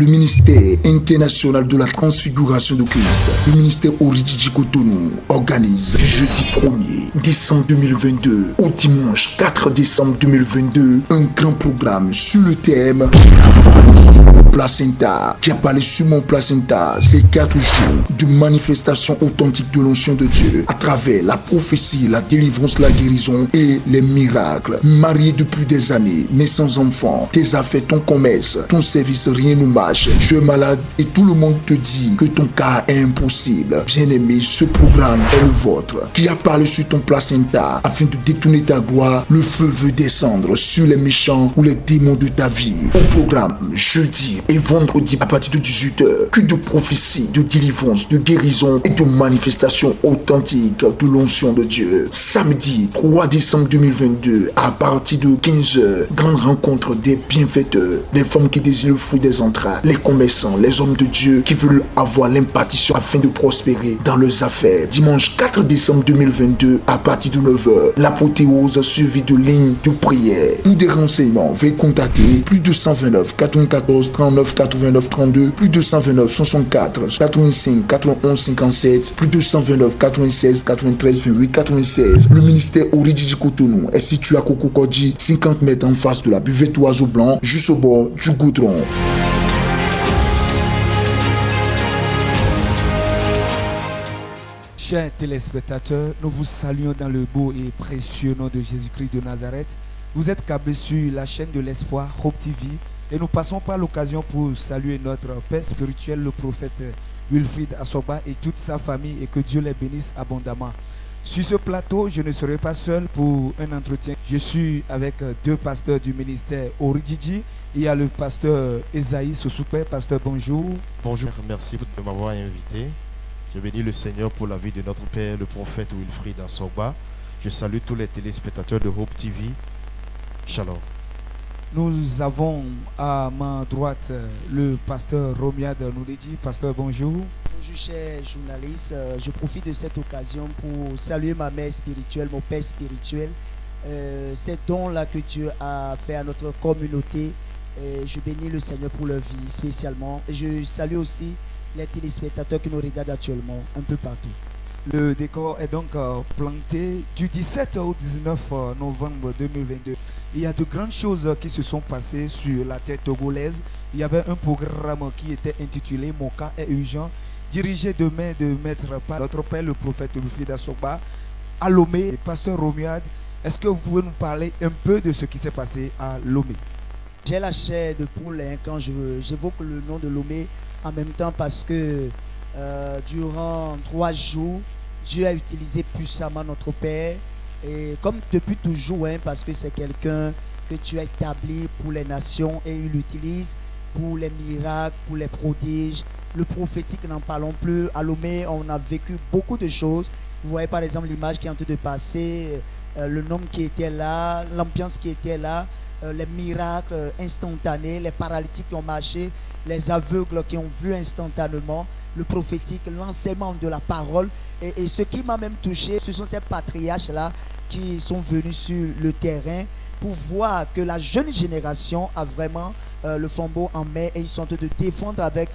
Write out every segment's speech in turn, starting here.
Le ministère international de la transfiguration de Christ, le ministère Oridjidji Cotonou, organise du jeudi 1er décembre 2022 au dimanche 4 décembre 2022 un grand programme sur le thème placenta, qui a parlé sur mon placenta. Ces 4 jours de manifestation authentique de l'onction de Dieu à travers la prophétie, la délivrance, la guérison et les miracles. Marié depuis des années, mais sans enfant, tes affaires, ton commerce, ton service, rien ne marche. Tu es malade et tout le monde te dit que ton cas est impossible. Bien-aimé, ce programme est le vôtre. Qui a parlé sur ton placenta afin de détourner ta gloire. Le feu veut descendre sur les méchants ou les démons de ta vie. Au programme, jeudi et vendredi à partir de 18h, que de prophéties, de délivrance, de guérison et de manifestations authentiques de l'onction de Dieu. Samedi 3 décembre 2022 à partir de 15h, grande rencontre des bienfaiteurs, les femmes qui désirent le fruit des entrailles, les commerçants, les hommes de Dieu qui veulent avoir l'impartition afin de prospérer dans leurs affaires. Dimanche 4 décembre 2022 à partir de 9h, l'apothéose suivie de lignes de prière. Pour des renseignements, veuillez contacter plus de 129 94 39 89 32, plus de 129 64 85 91 57, plus de 129 96 93 28 96. Le ministère Oridjidji Cotonou est situé à Kokokodji, 50 mètres en face de la buvette Oiseau Blanc, juste au bord du goudron. Chers téléspectateurs, nous vous saluons dans le beau et précieux nom de Jésus-Christ de Nazareth. Vous êtes câblés sur la chaîne de l'espoir, Hope TV. Et nous passons par l'occasion pour saluer notre père spirituel, le prophète Wilfried Assoba et toute sa famille, et que Dieu les bénisse abondamment. Sur ce plateau, je ne serai pas seul pour un entretien. Je suis avec 2 pasteurs du ministère Oridjidji. Il y a le pasteur Esaïe Sosoupé. Pasteur, bonjour. Bonjour, merci de m'avoir invité. Je bénis le Seigneur pour la vie de notre père, le prophète Wilfried Assoba. Je salue tous les téléspectateurs de Hope TV. Shalom. Nous avons à ma droite le pasteur Romiad Nouredji. Pasteur, bonjour. Bonjour chers journalistes, je profite de cette occasion pour saluer ma mère spirituelle, mon père spirituel. Ces dons-là que Dieu a fait à notre communauté, je bénis le Seigneur pour leur vie spécialement. Et je salue aussi les téléspectateurs qui nous regardent actuellement un peu partout. Le décor est donc planté du 17 au 19 novembre 2022. Il y a de grandes choses qui se sont passées sur la terre togolaise. Il y avait un programme qui était intitulé « Mon cas est urgent », dirigé de main de maître par notre père, le prophète Wilfried Assoba, à Lomé. Pasteur Romuald, est-ce que vous pouvez nous parler un peu de ce qui s'est passé à Lomé? J'ai la chair de poule quand j'évoque le nom de Lomé, en même temps parce que durant 3 jours, Dieu a utilisé puissamment notre Père, et comme depuis toujours, parce que c'est quelqu'un que Dieu a établi pour les nations et il l'utilise pour les miracles, pour les prodiges. Le prophétique, n'en parlons plus. À Lomé, on a vécu beaucoup de choses. Vous voyez par exemple l'image qui est en train de passer, le nombre qui était là, l'ambiance qui était là, les miracles instantanés, les paralytiques qui ont marché, les aveugles qui ont vu instantanément, le prophétique, l'enseignement de la parole. Et ce qui m'a même touché, ce sont ces patriarches-là qui sont venus sur le terrain pour voir que la jeune génération a vraiment le flambeau en main et ils sont en train de défendre avec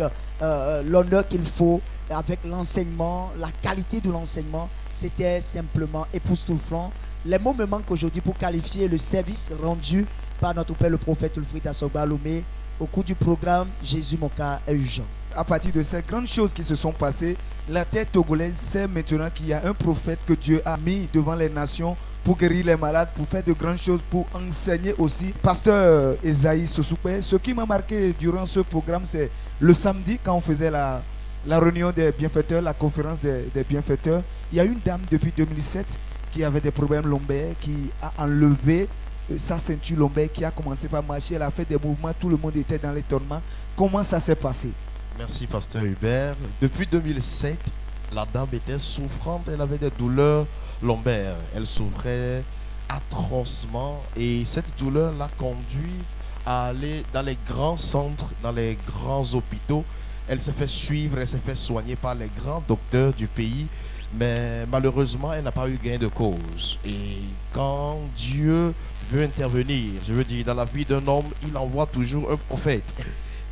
l'honneur qu'il faut, avec l'enseignement, la qualité de l'enseignement. C'était simplement époustouflant. Les mots me manquent aujourd'hui pour qualifier le service rendu par notre père le prophète Wilfried Assoba Lomé au cours du programme Jésus mon cas est urgent. À partir de ces grandes choses qui se sont passées, la terre togolaise sait maintenant qu'il y a un prophète que Dieu a mis devant les nations pour guérir les malades, pour faire de grandes choses, pour enseigner aussi. Pasteur Esaïe Sosoupé, ce qui m'a marqué durant ce programme, c'est le samedi quand on faisait la réunion des bienfaiteurs, la conférence des bienfaiteurs. Il y a une dame depuis 2007 qui avait des problèmes lombaires, qui a enlevé sa ceinture lombaire, qui a commencé par marcher. Elle a fait des mouvements, tout le monde était dans l'étonnement. Comment ça s'est passé? Merci pasteur Hubert. Depuis 2007, la dame était souffrante, elle avait des douleurs lombaires. Elle souffrait atrocement et cette douleur l'a conduit à aller dans les grands centres, dans les grands hôpitaux. Elle s'est fait suivre, elle s'est fait soigner par les grands docteurs du pays. Mais malheureusement, elle n'a pas eu gain de cause. Et quand Dieu veut intervenir, je veux dire, dans la vie d'un homme, il envoie toujours un prophète.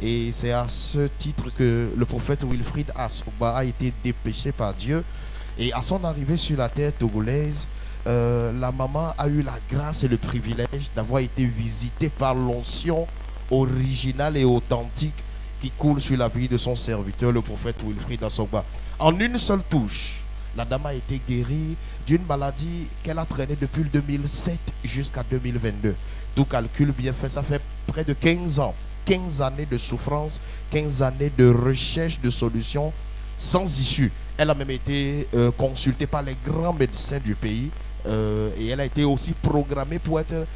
Et c'est à ce titre que le prophète Wilfrid Asogba a été dépêché par Dieu. Et à son arrivée sur la terre togolaise, la maman a eu la grâce et le privilège d'avoir été visitée par l'onction originale et authentique qui coule sur la vie de son serviteur, le prophète Wilfrid Asogba. En une seule touche, la dame a été guérie d'une maladie qu'elle a traînée depuis le 2007 jusqu'à 2022. Tout calcul bien fait, ça fait près de 15 ans. 15 années de souffrance, 15 années de recherche de solutions sans issue. Elle a même été consultée par les grands médecins du pays et elle a été aussi programmée pour être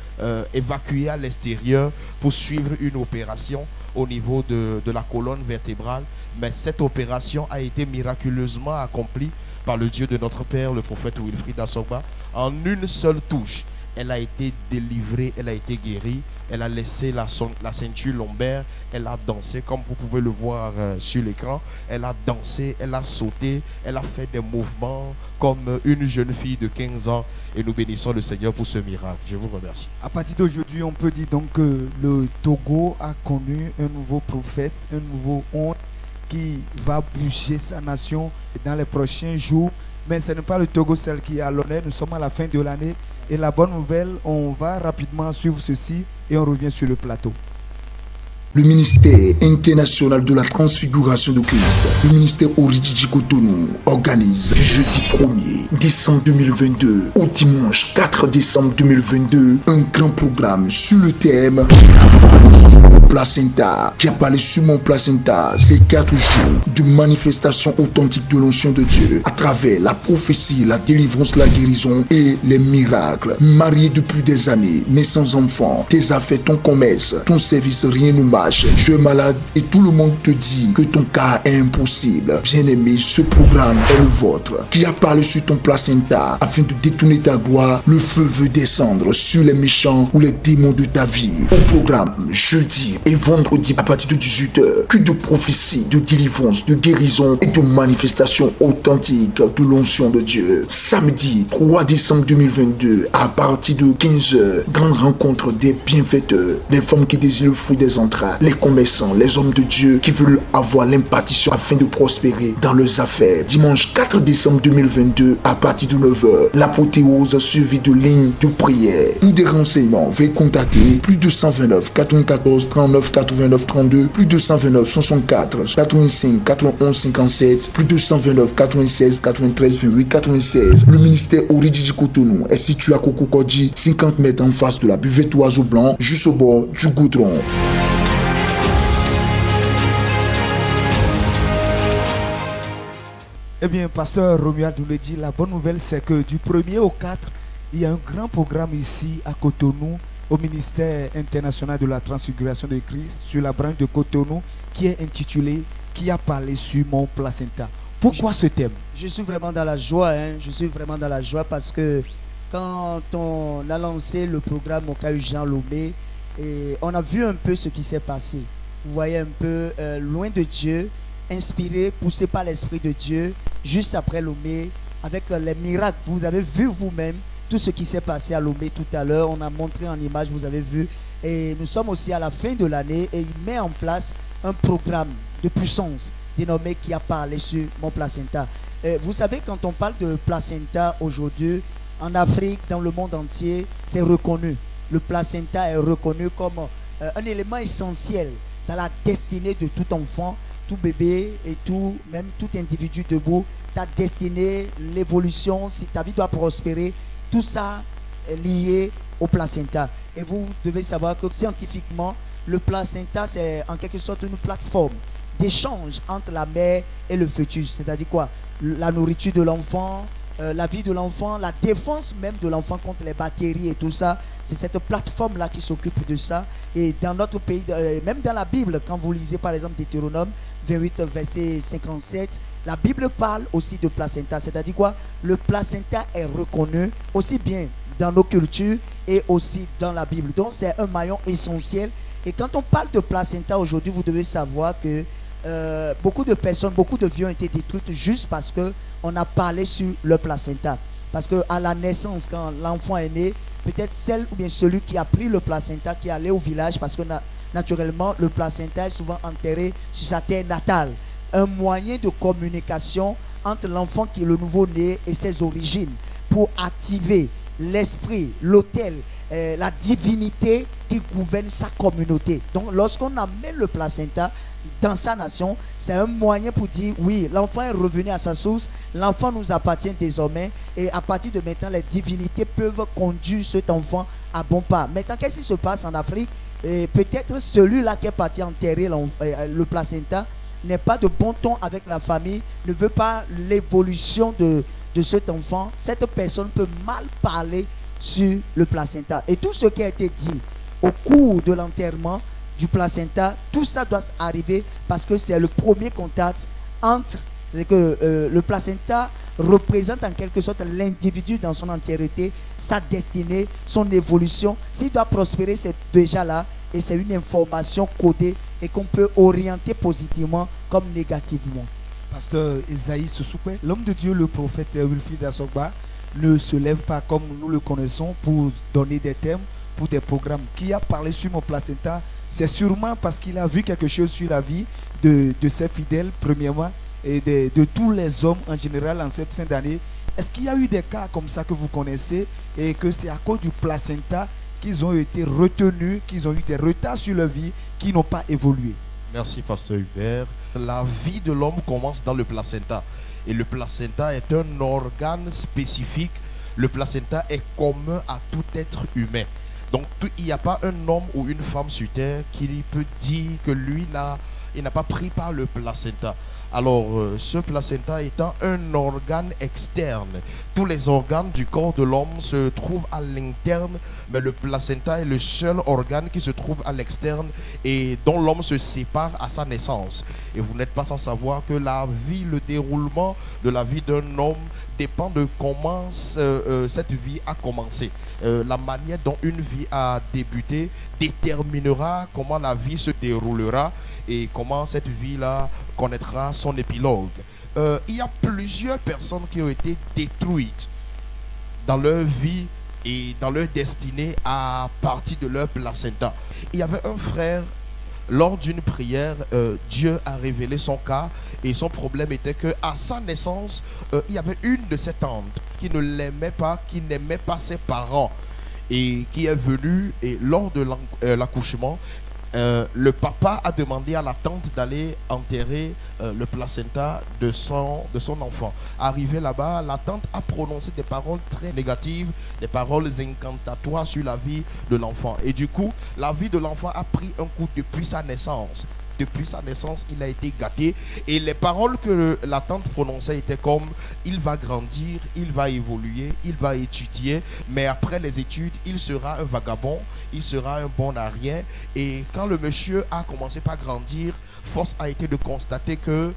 évacuée à l'extérieur pour suivre une opération au niveau de la colonne vertébrale. Mais cette opération a été miraculeusement accomplie par le Dieu de notre Père, le prophète Wilfrid Asogba. En une seule touche, elle a été délivrée, elle a été guérie. Elle a laissé la ceinture lombaire, elle a dansé comme vous pouvez le voir sur l'écran. Elle a dansé, elle a sauté, elle a fait des mouvements comme une jeune fille de 15 ans. Et nous bénissons le Seigneur pour ce miracle. Je vous remercie. À partir d'aujourd'hui, on peut dire donc que le Togo a connu un nouveau prophète, un nouveau homme qui va bouger sa nation dans les prochains jours. Mais ce n'est pas le Togo seul qui est à l'honneur. Nous sommes à la fin de l'année. Et la bonne nouvelle, on va rapidement suivre ceci et on revient sur le plateau. Le ministère international de la transfiguration de Christ, le ministère Oridjidji Cotonou, organise du jeudi 1er décembre 2022 au dimanche 4 décembre 2022 un grand programme sur le thème Placenta, qui a parlé sur mon placenta. Ces 4 jours de manifestation authentique de l'onction de Dieu à travers la prophétie, la délivrance, la guérison et les miracles. Marié depuis des années, mais sans enfant, tes affaires, ton commerce, ton service, rien ne marche. Tu es malade et tout le monde te dit que ton cas est impossible. Bien-aimé, ce programme est le vôtre. Qui a parlé sur ton placenta afin de détourner ta gloire. Le feu veut descendre sur les méchants ou les démons de ta vie. Au programme, jeudi et vendredi à partir de 18h, que de prophéties, de délivrance, de guérison et de manifestations authentiques de l'onction de Dieu. Samedi 3 décembre 2022 à partir de 15h, grande rencontre des bienfaiteurs, des femmes qui désirent le fruit des entrailles, les commerçants, les hommes de Dieu qui veulent avoir l'impartition afin de prospérer dans leurs affaires. Dimanche 4 décembre 2022 à partir de 9h, l'apothéose suivie de lignes de prière. Pour des renseignements, veuillez contacter plus 229 94 39 89 32, plus 229 64 85 91 57, plus 229 96 93 28 96. Le ministère Oridjidji Cotonou est situé à Kokokodji, 50 mètres en face de la buvette Oiseau Blanc, juste au bord du goudron. Eh bien, pasteur Romuald nous le dit, la bonne nouvelle c'est que du 1er au 4, il y a un grand programme ici à Cotonou, au ministère international de la transfiguration de Christ, sur la branche de Cotonou, qui est intitulé « Qui a parlé sur mon placenta ». Pourquoi ce thème? Je suis vraiment dans la joie, je suis vraiment dans la joie parce que quand on a lancé le programme au CAU Jean Lomé, et on a vu un peu ce qui s'est passé. Vous voyez un peu loin de Dieu, inspiré, poussé par l'Esprit de Dieu, juste après Lomé, avec les miracles. Vous avez vu vous-même tout ce qui s'est passé à Lomé tout à l'heure. On a montré en image, vous avez vu. Et nous sommes aussi à la fin de l'année et il met en place un programme de puissance dénommé Qui a parlé sur mon placenta. Vous savez, quand on parle de placenta aujourd'hui, en Afrique, dans le monde entier, c'est reconnu. Le placenta est reconnu comme un élément essentiel dans la destinée de tout enfant, tout bébé et tout, même tout individu debout. Ta destinée, l'évolution, si ta vie doit prospérer, tout ça est lié au placenta. Et vous devez savoir que scientifiquement, le placenta, c'est en quelque sorte une plateforme d'échange entre la mère et le fœtus. C'est-à-dire quoi? La nourriture de l'enfant, la vie de l'enfant, la défense même de l'enfant contre les bactéries et tout ça. C'est cette plateforme-là qui s'occupe de ça. Et dans notre pays, même dans la Bible, quand vous lisez par exemple Deutéronome 28, verset 57, la Bible parle aussi de placenta. C'est-à-dire quoi? Le placenta est reconnu aussi bien dans nos cultures et aussi dans la Bible. Donc c'est un maillon essentiel. Et quand on parle de placenta aujourd'hui, vous devez savoir que beaucoup de personnes, beaucoup de vies ont été détruites juste parce qu'on a parlé sur le placenta. Parce qu'à la naissance, quand l'enfant est né, peut-être celle ou bien celui qui a pris le placenta, qui est allé au village, parce qu'on naturellement, le placenta est souvent enterré sur sa terre natale. Un moyen de communication entre l'enfant qui est le nouveau-né et ses origines pour activer l'esprit, l'autel, la divinité qui gouverne sa communauté. Donc, lorsqu'on amène le placenta dans sa nation, c'est un moyen pour dire oui, l'enfant est revenu à sa source, l'enfant nous appartient désormais et à partir de maintenant, les divinités peuvent conduire cet enfant à bon pas. Maintenant, qu'est-ce qui se passe en Afrique? Peut-être celui-là qui est parti enterrer le placenta n'est pas de bon ton avec la famille, ne veut pas l'évolution de cet enfant. Cette personne peut mal parler sur le placenta. Et tout ce qui a été dit au cours de l'enterrement du placenta, tout ça doit arriver parce que c'est le premier contact entre... C'est que le placenta représente en quelque sorte l'individu dans son entièreté, sa destinée, son évolution. S'il doit prospérer, c'est déjà là et c'est une information codée et qu'on peut orienter positivement comme négativement. Pasteur Esaïe Soussoupé, l'homme de Dieu, le prophète Wilfried Assogba, ne se lève pas comme nous le connaissons pour donner des thèmes, pour des programmes. Qui a parlé sur mon placenta, c'est sûrement parce qu'il a vu quelque chose sur la vie de ses fidèles, premièrement, et de tous les hommes en général en cette fin d'année. Est-ce qu'il y a eu des cas comme ça que vous connaissez et que c'est à cause du placenta qu'ils ont été retenus, qu'ils ont eu des retards sur leur vie, qui n'ont pas évolué? Merci, Pasteur Hubert. La vie de l'homme commence dans le placenta. Et le placenta est un organe spécifique. Le placenta est commun à tout être humain. Donc, il n'y a pas un homme ou une femme sur terre qui peut dire que lui, il n'a pas pris par le placenta. Alors, ce placenta étant un organe externe, tous les organes du corps de l'homme se trouvent à l'interne, mais le placenta est le seul organe qui se trouve à l'externe et dont l'homme se sépare à sa naissance. Et vous n'êtes pas sans savoir que la vie, le déroulement de la vie d'un homme dépend de comment cette vie a commencé. La manière dont une vie a débuté déterminera comment la vie se déroulera et comment cette vie-là connaîtra son épilogue. Il y a plusieurs personnes qui ont été détruites dans leur vie et dans leur destinée à partir de leur placenta. Il y avait un frère, lors d'une prière, Dieu a révélé son cas et son problème était que à sa naissance, il y avait une de ses tantes qui ne l'aimait pas, qui n'aimait pas ses parents et qui est venue et lors de l'accouchement, le papa a demandé à la tante d'aller enterrer le placenta de son enfant. Arrivé là-bas, la tante a prononcé des paroles très négatives, des paroles incantatoires sur la vie de l'enfant. Et du coup, la vie de l'enfant a pris un coup depuis sa naissance. Depuis sa naissance, il a été gâté. Et les paroles que la tante prononçait étaient comme: il va grandir, il va évoluer, il va étudier, mais après les études, il sera un vagabond, il sera un bon à rien. Et quand le monsieur a commencé par grandir, force a été de constater que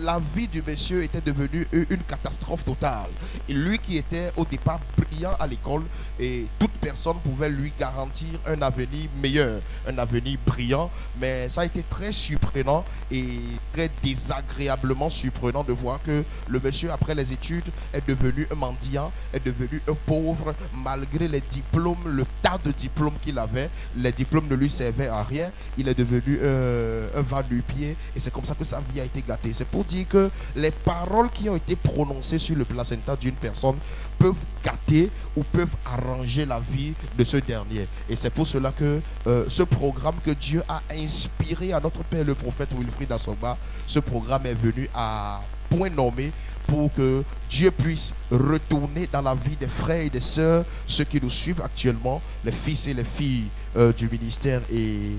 la vie du monsieur était devenue une catastrophe totale. Et lui qui était au départ brillant à l'école, et toute personne pouvait lui garantir un avenir meilleur, un avenir brillant, mais ça a été très surprenant et très désagréablement surprenant de voir que le monsieur après les études est devenu un mendiant, est devenu un pauvre malgré les diplômes, le tas de diplômes qu'il avait. Les diplômes ne lui servaient à rien, il est devenu un va-nu-pied et c'est comme ça que sa vie a été gâtée. C'est pour dire que les paroles qui ont été prononcées sur le placenta d'une personne peuvent gâter ou peuvent arranger la vie de ce dernier. Et c'est pour cela que ce programme que Dieu a inspiré à notre père le prophète Wilfried Assogba, ce programme est venu à point nommé pour que Dieu puisse retourner dans la vie des frères et des sœurs, ceux qui nous suivent actuellement, les fils et les filles du ministère et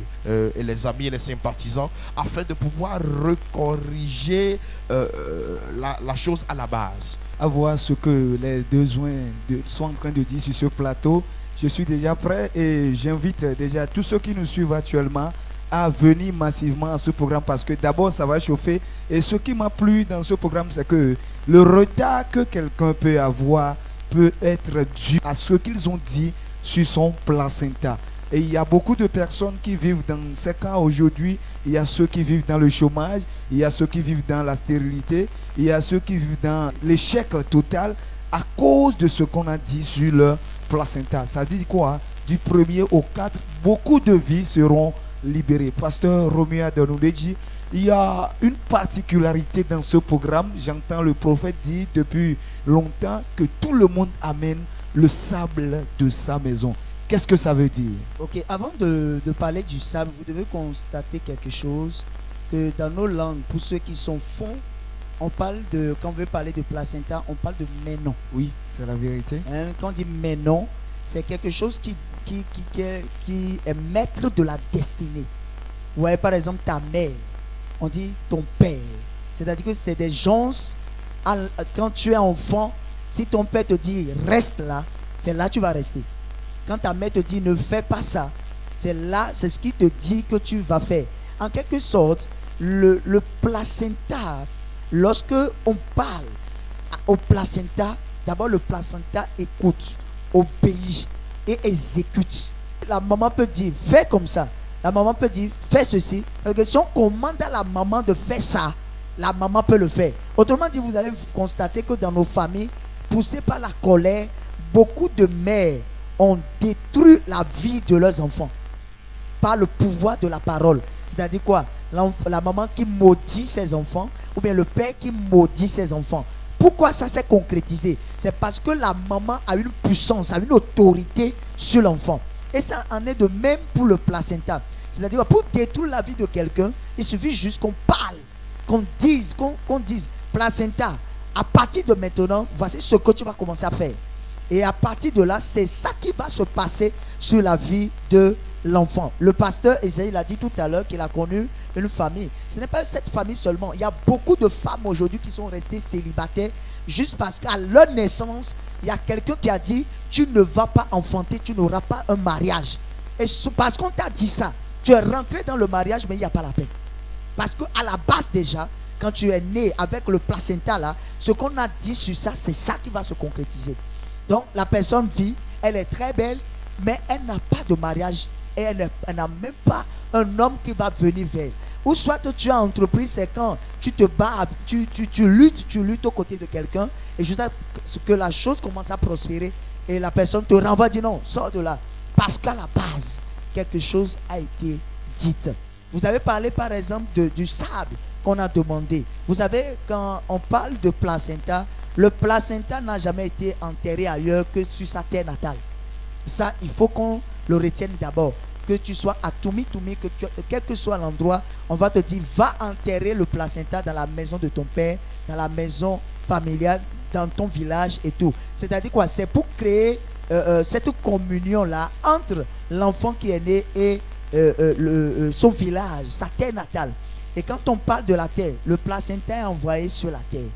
les amis et les sympathisants, afin de pouvoir recorriger la chose à la base. À voir ce que les besoins sont en train de dire sur ce plateau, je suis déjà prêt et j'invite déjà tous ceux qui nous suivent actuellement à venir massivement à ce programme parce que d'abord ça va chauffer. Et ce qui m'a plu dans ce programme, c'est que le retard que quelqu'un peut avoir peut être dû à ce qu'ils ont dit sur son placenta. Et il y a beaucoup de personnes qui vivent dans ces cas aujourd'hui. Il y a ceux qui vivent dans le chômage, il y a ceux qui vivent dans la stérilité, il y a ceux qui vivent dans l'échec total à cause de ce qu'on a dit sur leur placenta. Ça dit quoi? du 1er au 4, beaucoup de vies seront libérées. Pasteur Romuald Adenoudeji, il y a une particularité dans ce programme. J'entends le prophète dire depuis longtemps que tout le monde amène le sable de sa maison. Qu'est-ce que ça veut dire? Ok, avant de parler du sable, vous devez constater quelque chose, que dans nos langues, pour ceux qui sont fonds, on parle de, quand on veut parler de placenta, on parle de ménon. Oui, c'est la vérité. Hein, quand on dit ménon, c'est quelque chose qui est maître de la destinée. Vous voyez par exemple ta mère, on dit ton père. C'est-à-dire que c'est des gens, quand tu es enfant, si ton père te dit reste là, c'est là que tu vas rester. Quand ta mère te dit ne fais pas ça, c'est là, c'est ce qui te dit que tu vas faire. En quelque sorte, le placenta, lorsque on parle au placenta, d'abord le placenta écoute, obéit et exécute. La maman peut dire fais comme ça. La maman peut dire fais ceci. Parce que si on commande à la maman de faire ça, la maman peut le faire. Autrement dit, vous allez constater que dans nos familles, poussées par la colère, beaucoup de mères ont détruit la vie de leurs enfants par le pouvoir de la parole. C'est-à-dire quoi? La maman qui maudit ses enfants, ou bien le père qui maudit ses enfants. Pourquoi ça s'est concrétisé? C'est parce que la maman a une puissance, a une autorité sur l'enfant. Et ça en est de même pour le placenta. C'est-à-dire que pour détruire la vie de quelqu'un, il suffit juste qu'on parle, qu'on dise placenta, à partir de maintenant, voici ce que tu vas commencer à faire. Et à partir de là, c'est ça qui va se passer sur la vie de l'enfant. Le pasteur Esaïe l'a dit tout à l'heure qu'il a connu une famille. Ce n'est pas cette famille seulement. Il y a beaucoup de femmes aujourd'hui qui sont restées célibataires juste parce qu'à leur naissance, il y a quelqu'un qui a dit tu ne vas pas enfanter, tu n'auras pas un mariage. Et parce qu'on t'a dit ça, tu es rentré dans le mariage, mais il n'y a pas la peine. Parce qu'à la base déjà, quand tu es né avec le placenta là, ce qu'on a dit sur ça, c'est ça qui va se concrétiser. Donc la personne vit, elle est très belle, mais elle n'a pas de mariage. Et elle n'a même pas un homme qui va venir vers elle. Ou soit tu as entrepris, c'est quand tu te bats, tu luttes aux côtés de quelqu'un, et jusqu'à ce que la chose commence à prospérer, et la personne te renvoie, dit non, sors de là. Parce qu'à la base, quelque chose a été dit. Vous avez parlé par exemple du sable qu'on a demandé. Vous savez, quand on parle de placenta, le placenta n'a jamais été enterré ailleurs que sur sa terre natale. Ça, il faut qu'on le retienne d'abord. Que tu sois à Toumi, quel que soit l'endroit, on va te dire, va enterrer le placenta dans la maison de ton père, dans la maison familiale, dans ton village et tout. C'est-à-dire quoi? C'est pour créer cette communion-là entre l'enfant qui est né et son village, sa terre natale. Et quand on parle de la terre, le placenta est envoyé sur la terre.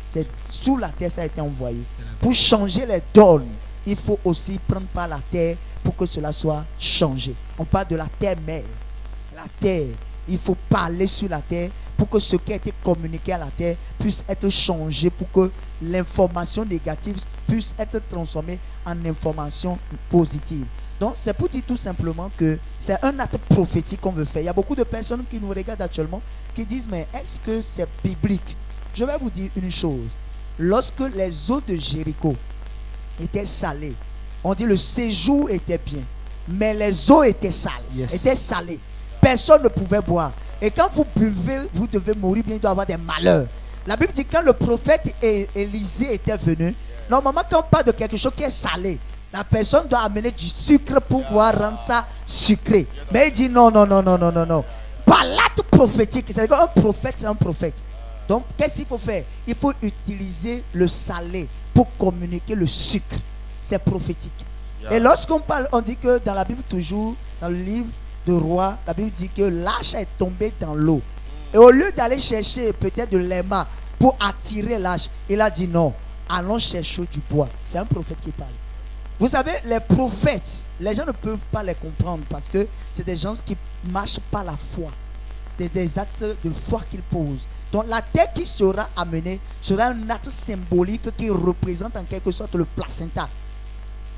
C'est sous la terre ça a été envoyé. Pour changer les donnes, il faut aussi prendre par la terre pour que cela soit changé. On parle de la terre-mère. La terre, il faut parler sur la terre pour que ce qui a été communiqué à la terre puisse être changé, pour que l'information négative puisse être transformée en information positive. Donc c'est pour dire tout simplement que c'est un acte prophétique qu'on veut faire. Il y a beaucoup de personnes qui nous regardent actuellement qui disent mais est-ce que c'est biblique? Je vais vous dire une chose. Lorsque les eaux de Jéricho étaient salées, on dit le séjour était bien, mais les eaux étaient sales, étaient salées. Personne ne pouvait boire. Et quand vous buvez, vous devez mourir, bien il doit y avoir des malheurs. La Bible dit que quand le prophète Élisée était venu, normalement quand on parle de quelque chose qui est salé, la personne doit amener du sucre pour pouvoir rendre ça sucré. Mais il dit non. Par l'acte prophétique, c'est-à-dire qu'un prophète, c'est un prophète. Donc, qu'est-ce qu'il faut faire? Il faut utiliser le salé pour communiquer le sucre. C'est prophétique. Et lorsqu'on parle, on dit que dans la Bible toujours, dans le livre de Rois, la Bible dit que l'âche est tombé dans l'eau. Et au lieu d'aller chercher peut-être de l'aima pour attirer l'âche, il a dit non, allons chercher du bois. C'est un prophète qui parle. Vous savez, les prophètes, les gens ne peuvent pas les comprendre parce que c'est des gens qui marchent par la foi. C'est des actes de foi qu'ils posent. Donc la terre qui sera amenée sera un acte symbolique qui représente en quelque sorte le placenta.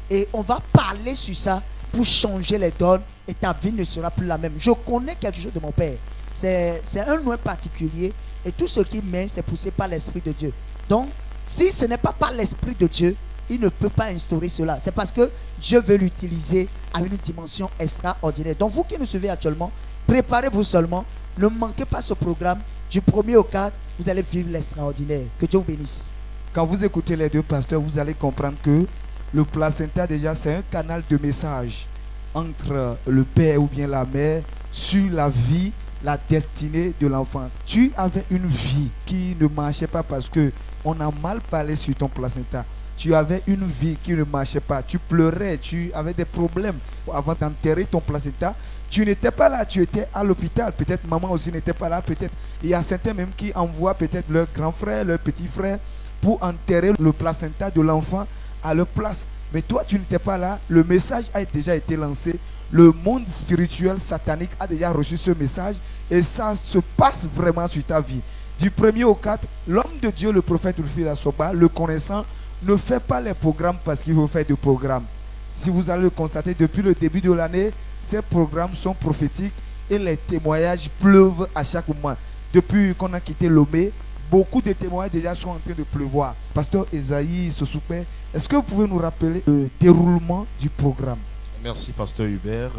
Et on va parler sur ça pour changer les donnes et ta vie ne sera plus la même. Je connais quelque chose de mon père. C'est un nom particulier et tout ce qui met, c'est poussé par l'Esprit de Dieu. Donc, si ce n'est pas par l'Esprit de Dieu, il ne peut pas instaurer cela. C'est parce que Dieu veut l'utiliser à une dimension extraordinaire. Donc vous qui nous suivez actuellement, préparez-vous seulement. Ne manquez pas ce programme. Du 1er au 4, vous allez vivre l'extraordinaire. Que Dieu vous bénisse. Quand vous écoutez les deux pasteurs, vous allez comprendre que le placenta, déjà, c'est un canal de message entre le père ou bien la mère sur la vie, la destinée de l'enfant. Tu avais une vie qui ne marchait pas parce que on a mal parlé sur ton placenta. Tu avais une vie qui ne marchait pas. Tu pleurais, tu avais des problèmes avant d'enterrer ton placenta. Tu n'étais pas là, tu étais à l'hôpital. Peut-être maman aussi n'était pas là. Peut-être il y a certains même qui envoient peut-être leur grand frère, leur petit frère pour enterrer le placenta de l'enfant à leur place. Mais toi, tu n'étais pas là. Le message a déjà été lancé. Le monde spirituel satanique a déjà reçu ce message et ça se passe vraiment sur ta vie. Du 1er au 4, l'homme de Dieu, le prophète Ulfi Asoba, le connaissant, ne fait pas les programmes parce qu'il veut faire des programmes. Si vous allez le constater, depuis le début de l'année, ces programmes sont prophétiques et les témoignages pleuvent à chaque moment. Depuis qu'on a quitté Lomé, beaucoup de témoignages déjà sont en train de pleuvoir. Pasteur Esaïe Sosoupé, est-ce que vous pouvez nous rappeler le déroulement du programme? Merci, Pasteur Hubert.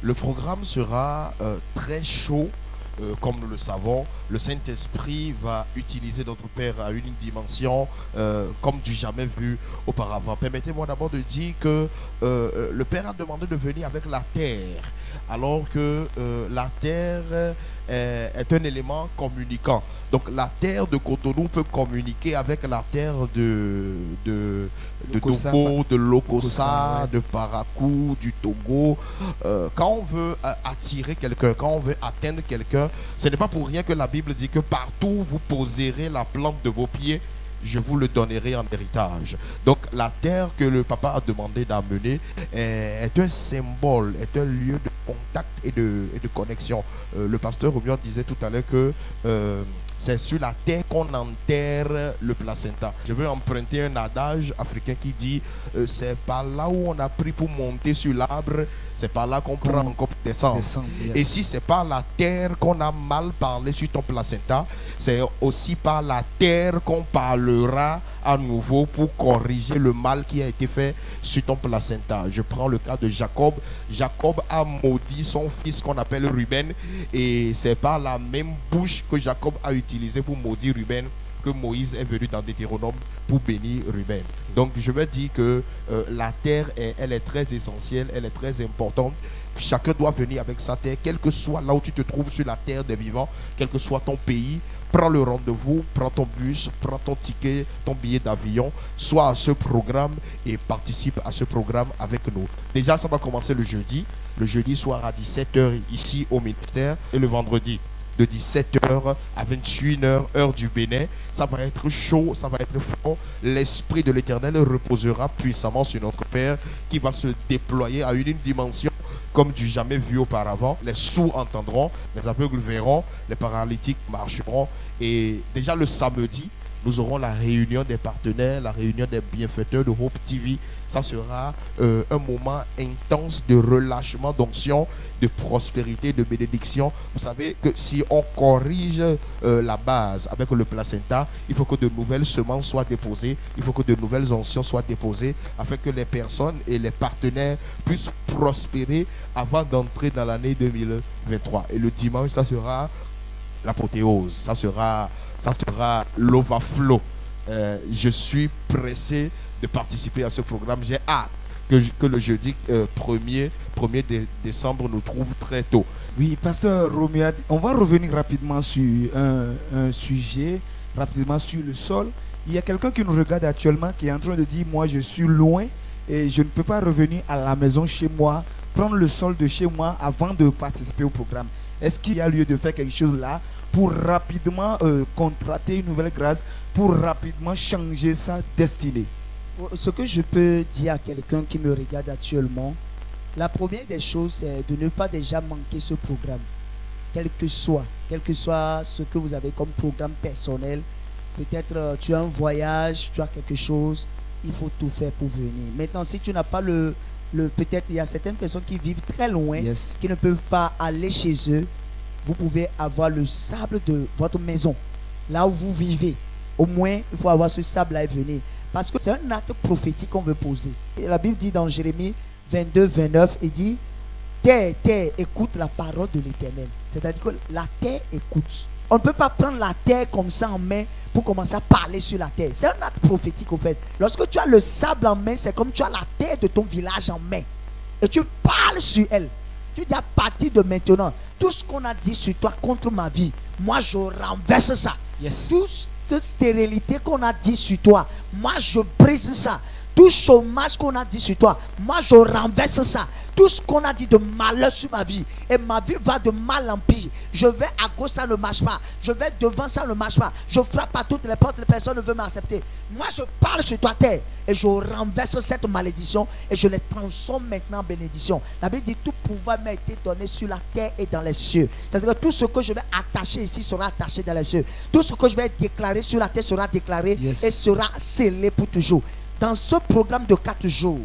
Le programme sera très chaud. Comme nous le savons, le Saint-Esprit va utiliser notre Père à une dimension comme du jamais vu auparavant. Permettez-moi d'abord de dire que le Père a demandé de venir avec la terre, alors que la terre est un élément communicant. Donc la terre de Cotonou peut communiquer avec la terre de Dogo, de Lokossa, de Parakou, du Togo. Quand on veut attirer quelqu'un, quand on veut atteindre quelqu'un, ce n'est pas pour rien que la Bible dit que partout où vous poserez la plante de vos pieds, je vous le donnerai en héritage. Donc la terre que le papa a demandé d'amener est un symbole, est un lieu de contact et de connexion. Le pasteur Romuald disait tout à l'heure que c'est sur la terre qu'on enterre le placenta. Je veux emprunter un adage africain qui dit c'est par là où on a pris pour monter sur l'arbre, c'est par là qu'on prend encore pour descendre. Et si c'est par la terre qu'on a mal parlé sur ton placenta, c'est aussi par la terre qu'on parlera à nouveau pour corriger le mal qui a été fait sur ton placenta. Je prends le cas de Jacob. Jacob a maudit son fils qu'on appelle Ruben, et c'est par la même bouche que Jacob a utilisé pour maudire Ruben que Moïse est venu dans Deutéronome pour bénir Ruben. Donc je veux dire que la terre, elle est très essentielle, elle est très importante. Chacun doit venir avec sa terre, quel que soit là où tu te trouves sur la terre des vivants, quel que soit ton pays. Prends le rendez-vous, prends ton bus, prends ton ticket, ton billet d'avion, sois à ce programme et participe à ce programme avec nous. Déjà, ça va commencer le jeudi soir à 17h ici au ministère, et le vendredi de 17h à 21h, heure du Bénin. Ça va être chaud, ça va être fort. L'Esprit de l'Éternel reposera puissamment sur notre Père, qui va se déployer à une dimension comme du jamais vu auparavant. Les sourds entendront, les aveugles verront, les paralytiques marcheront. Et déjà le samedi, nous aurons la réunion des partenaires, la réunion des bienfaiteurs de Hope TV. Ça sera un moment intense de relâchement, d'onction, de prospérité, de bénédiction. Vous savez que si on corrige la base avec le placenta, il faut que de nouvelles semences soient déposées, il faut que de nouvelles onctions soient déposées, afin que les personnes et les partenaires puissent prospérer avant d'entrer dans l'année 2023. Et le dimanche, ça sera l'apothéose, ça sera l'overflow. Je suis pressé de participer à ce programme. J'ai hâte que le jeudi 1er décembre nous trouve très tôt. Oui, Pasteur Romuald, on va revenir rapidement sur un sujet, rapidement sur le sol. Il y a quelqu'un qui nous regarde actuellement qui est en train de dire, moi je suis loin et je ne peux pas revenir à la maison chez moi, prendre le sol de chez moi avant de participer au programme. Est-ce qu'il y a lieu de faire quelque chose là pour rapidement contracter une nouvelle grâce, pour rapidement changer sa destinée? Ce que je peux dire à quelqu'un qui me regarde actuellement, la première des choses, c'est de ne pas déjà manquer ce programme. Quel que soit ce que vous avez comme programme personnel. Peut-être tu as un voyage, tu as quelque chose, il faut tout faire pour venir. Maintenant, si tu n'as pas peut-être il y a certaines personnes qui vivent très loin, qui ne peuvent pas aller chez eux. Vous pouvez avoir le sable de votre maison, là où vous vivez. Au moins, il faut avoir ce sable-là et venir. Parce que c'est un acte prophétique qu'on veut poser. Et la Bible dit dans Jérémie 22, 29, il dit, terre, terre, écoute la parole de l'Éternel. C'est-à-dire que la terre écoute. On ne peut pas prendre la terre comme ça en main pour commencer à parler sur la terre. C'est un acte prophétique au fait. Lorsque tu as le sable en main, c'est comme tu as la terre de ton village en main. Et tu parles sur elle. Tu dis à partir de maintenant, tout ce qu'on a dit sur toi contre ma vie, moi je renverse ça. Yes. Toute stérilité qu'on a dit sur toi, moi je brise ça. Tout chômage qu'on a dit sur toi, moi je renverse ça. Tout ce qu'on a dit de malheur sur ma vie, et ma vie va de mal en pire. Je vais à gauche, ça ne marche pas. Je vais devant, ça ne marche pas. Je frappe à toutes les portes, les personnes ne veulent m'accepter. Moi je parle sur toi terre et je renverse cette malédiction et je les transforme maintenant en bénédiction. La Bible dit tout pouvoir m'a été donné sur la terre et dans les cieux. C'est-à-dire que tout ce que je vais attacher ici sera attaché dans les cieux. Tout ce que je vais déclarer sur la terre sera déclaré et sera scellé pour toujours. Dans ce programme de 4 jours,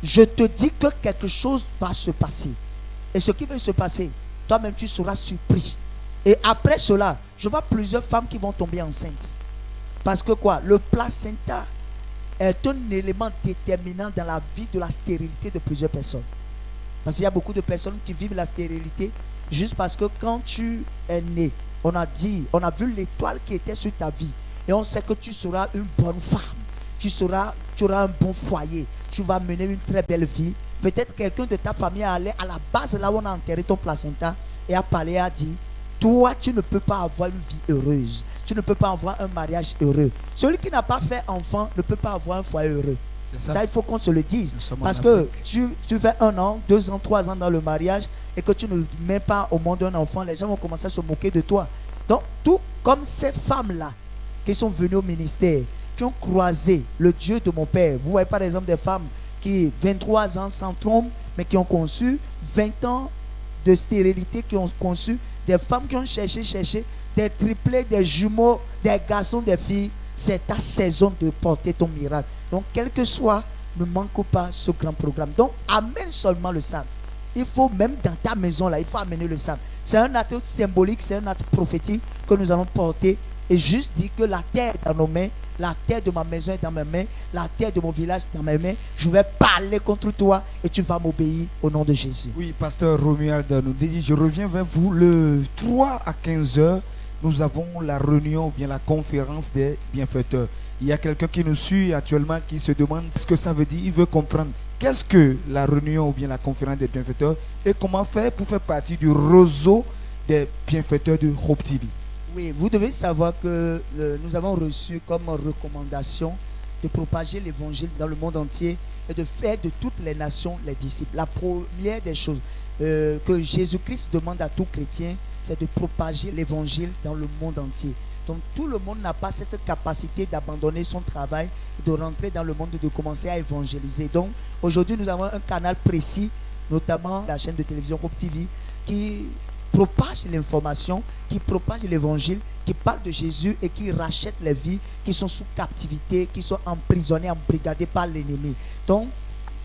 je te dis que quelque chose va se passer. Et ce qui va se passer, toi-même tu seras surpris. Et après cela, je vois plusieurs femmes qui vont tomber enceintes. Parce que quoi? Le placenta est un élément déterminant dans la vie de la stérilité de plusieurs personnes. Parce qu'il y a beaucoup de personnes qui vivent la stérilité juste parce que quand tu es né, on a vu l'étoile qui était sur ta vie. Et on sait que tu seras une bonne femme. Tu auras un bon foyer. Tu vas mener une très belle vie. Peut-être quelqu'un de ta famille est allé à la base là où on a enterré ton placenta et a parlé, a dit, toi tu ne peux pas avoir une vie heureuse. Tu ne peux pas avoir un mariage heureux. Celui qui n'a pas fait enfant ne peut pas avoir un foyer heureux. Ça, il faut qu'on se le dise. Parce que tu fais 1 an, 2 ans, 3 ans dans le mariage et que tu ne mets pas au monde un enfant, les gens vont commencer à se moquer de toi. Donc, tout comme ces femmes-là qui sont venues au ministère, qui ont croisé le Dieu de mon père. Vous voyez par exemple des femmes qui 23 ans sans trompe, mais qui ont conçu 20 ans de stérilité, qui ont conçu des femmes qui ont cherché, des triplés, des jumeaux, des garçons, des filles. C'est ta saison de porter ton miracle. Donc, quel que soit, ne manque pas ce grand programme. Donc, amène seulement le sang. Il faut, même dans ta maison, là, il faut amener le sang. C'est un acte symbolique, c'est un acte prophétique que nous allons porter. Et juste dire que la terre est dans nos mains, la terre de ma maison est dans mes mains, la terre de mon village est dans mes mains. Je vais parler contre toi et tu vas m'obéir au nom de Jésus. Oui, pasteur Romuald nous dit, je reviens vers vous le 3 à 15 heures. Nous avons la réunion ou bien la conférence des bienfaiteurs. Il y a quelqu'un qui nous suit actuellement qui se demande ce que ça veut dire. Il veut comprendre qu'est-ce que la réunion ou bien la conférence des bienfaiteurs et comment faire pour faire partie du réseau des bienfaiteurs de Hope TV. Oui, vous devez savoir que nous avons reçu comme recommandation de propager l'évangile dans le monde entier et de faire de toutes les nations les disciples. La première des choses que Jésus-Christ demande à tout chrétien, c'est de propager l'évangile dans le monde entier. Donc tout le monde n'a pas cette capacité d'abandonner son travail, de rentrer dans le monde et de commencer à évangéliser. Donc aujourd'hui nous avons un canal précis, notamment la chaîne de télévision Hope TV, qui propage l'information, qui propage l'évangile, qui parle de Jésus et qui rachète les vies qui sont sous captivité, qui sont emprisonnées, embrigadées par l'ennemi. Donc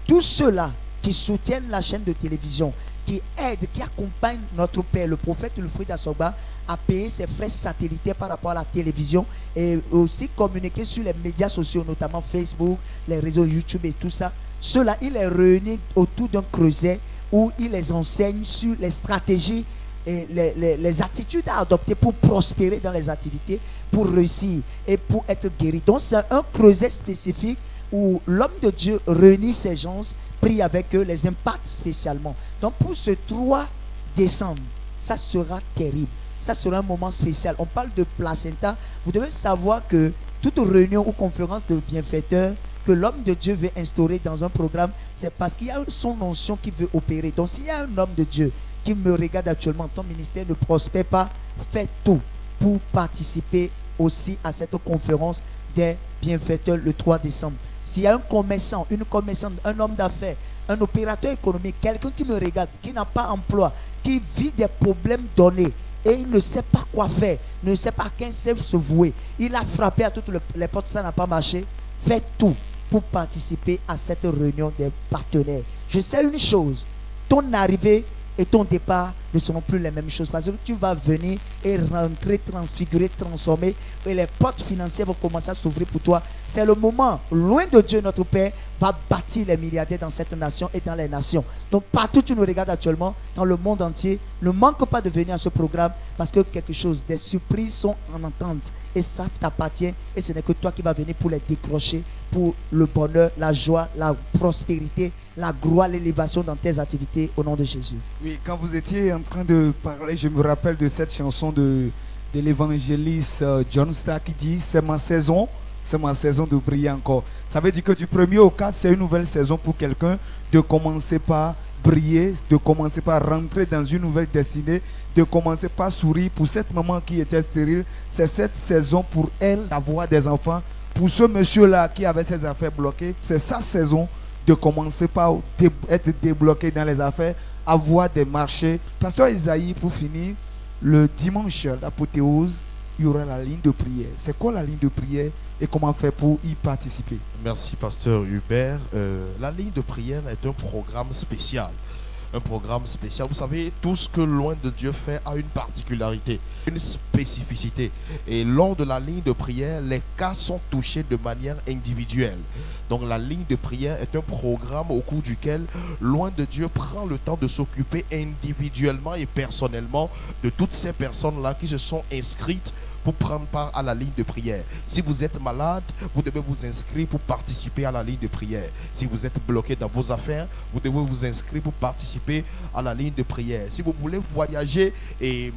tous ceux-là qui soutiennent la chaîne de télévision, qui aident, qui accompagnent notre Père, le prophète Wilfrid Asogba, à payer ses frais satellitaires par rapport à la télévision et aussi communiquer sur les médias sociaux, notamment Facebook, les réseaux YouTube et tout ça. Ceux-là, il les réunit autour d'un creuset où il les enseigne sur les stratégies et les attitudes à adopter pour prospérer dans les activités, pour réussir et pour être guéri. Donc c'est un creuset spécifique où l'homme de Dieu réunit ses gens, prie avec eux, les impacte spécialement. Donc pour ce 3 décembre, ça sera terrible. Ça sera un moment spécial. On parle de placenta. Vous devez savoir que toute réunion ou conférence de bienfaiteurs que l'homme de Dieu veut instaurer dans un programme, c'est parce qu'il y a son onction qui veut opérer. Donc s'il y a un homme de Dieu qui me regarde actuellement, ton ministère ne prospère pas, fais tout pour participer aussi à cette conférence des bienfaiteurs le 3 décembre. S'il y a un commerçant, une commerçante, un homme d'affaires, un opérateur économique, quelqu'un qui me regarde, qui n'a pas emploi, qui vit des problèmes donnés et il ne sait pas quoi faire, ne sait pas à qui se vouer, il a frappé à toutes les portes, ça n'a pas marché, fais tout pour participer à cette réunion des partenaires. Je sais une chose, ton arrivée et ton départ ne seront plus les mêmes choses parce que tu vas venir et rentrer, transfigurer, transformer. Et les portes financières vont commencer à s'ouvrir pour toi. C'est le moment, loin de Dieu, notre Père va bâtir les milliardaires dans cette nation et dans les nations. Donc partout où tu nous regardes actuellement, dans le monde entier, ne manque pas de venir à ce programme parce que quelque chose, des surprises sont en entente et ça t'appartient et ce n'est que toi qui vas venir pour les décrocher, pour le bonheur, la joie, la prospérité, la gloire, l'élévation dans tes activités au nom de Jésus. Oui, quand vous étiez en train de parler, je me rappelle de cette chanson de l'évangéliste John Star qui dit « C'est ma saison de briller encore ». Ça veut dire que du 1er au 4, c'est une nouvelle saison pour quelqu'un de commencer par briller, de commencer par rentrer dans une nouvelle destinée, de commencer par sourire. Pour cette maman qui était stérile, c'est cette saison pour elle d'avoir des enfants. Pour ce monsieur-là qui avait ses affaires bloquées, c'est sa saison de commencer par être débloqué dans les affaires, avoir des marchés. Pasteur Isaïe, pour finir, le dimanche, l'apothéose, il y aura la ligne de prière. C'est quoi la ligne de prière et comment faire pour y participer? Merci, pasteur Hubert. La ligne de prière est un programme spécial. Un programme spécial. Vous savez, tout ce que loin de Dieu fait a une particularité, une spécificité. Et lors de la ligne de prière, les cas sont touchés de manière individuelle. Donc la ligne de prière est un programme au cours duquel loin de Dieu prend le temps de s'occuper individuellement et personnellement de toutes ces personnes-là qui se sont inscrites pour prendre part à la ligne de prière. Si vous êtes malade, vous devez vous inscrire pour participer à la ligne de prière. Si vous êtes bloqué dans vos affaires, vous devez vous inscrire pour participer à la ligne de prière. Si vous voulez voyager et